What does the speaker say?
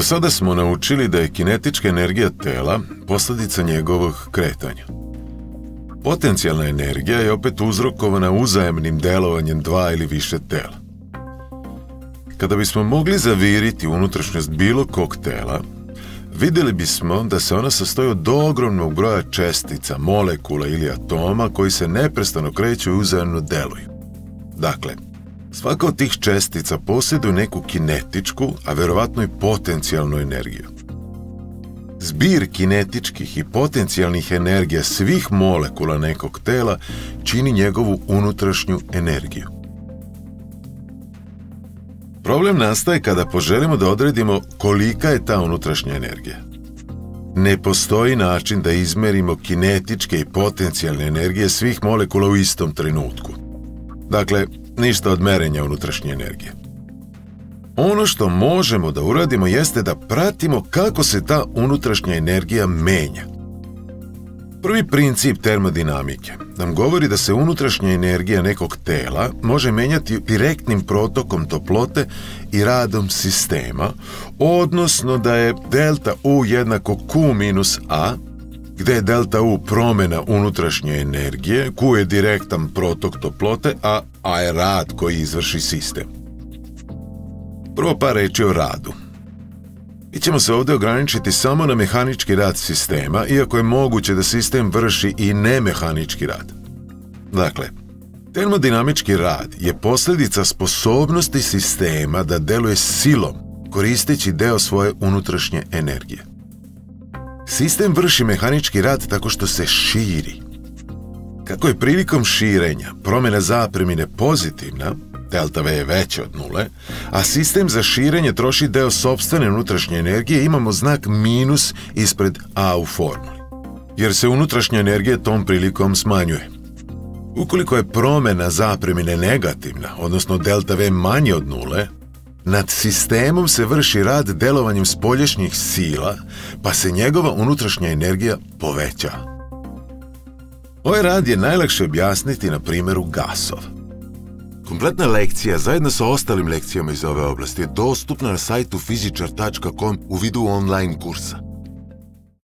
Do sada smo naučili da je kinetička energija tela posljedica njegovog kretanja. Potencijalna energija je opet uzrokovana uzajemnim delovanjem dva ili više tela. Kada bismo mogli zaviriti unutrašnjost bilo kog tela, vidjeli bismo da se ona sastoji od ogromnog broja čestica, molekula ili atoma koji se neprestano kreću i uzajamno deluju. Dakle, svaka od tih čestica posjeduje neku kinetičku, a vjerovatno i potencijalnu energiju. Zbir kinetičkih i potencijalnih energija svih molekula nekog tela čini njegovu unutrašnju energiju. Problem nastaje kada poželimo da odredimo kolika je ta unutrašnja energija. Ne postoji način da izmerimo kinetičke i potencijalne energije svih molekula u istom trenutku. Dakle, ništa od merenja unutrašnje energije. Ono što možemo da uradimo jeste da pratimo kako se ta unutrašnja energija menja. Prvi princip termodinamike nam govori da se unutrašnja energija nekog tela može menjati direktnim protokom toplote i radom sistema, odnosno da je delta U jednako Q minus A, gde je delta U promjena unutrašnje energije, Q je direktan protok toplote, a A je rad koji izvrši sistem. Prvo par reči o radu. Mi ćemo se ovdje ograničiti samo na mehanički rad sistema, iako je moguće da sistem vrši i nemehanički rad. Dakle, termodinamički rad je posljedica sposobnosti sistema da deluje silom, koristeći deo svoje unutrašnje energije. Sistem vrši mehanički rad tako što se širi. Kako je prilikom širenja promjena zapremine pozitivna, delta V je veća od nule, a sistem za širenje troši deo sopstvene unutrašnje energije, imamo znak minus ispred A u formuli, jer se unutrašnja energija tom prilikom smanjuje. Ukoliko je promjena zapremine negativna, odnosno delta V manje od nule, nad sistemom se vrši rad delovanjem spoljašnjih sila, pa se njegova unutrašnja energija poveća. Ovaj rad je najlakše objasniti na primjeru gasova. Kompletna lekcija, zajedno sa ostalim lekcijama iz ove oblasti, je dostupna na sajtu fizičar.com u vidu online kursa.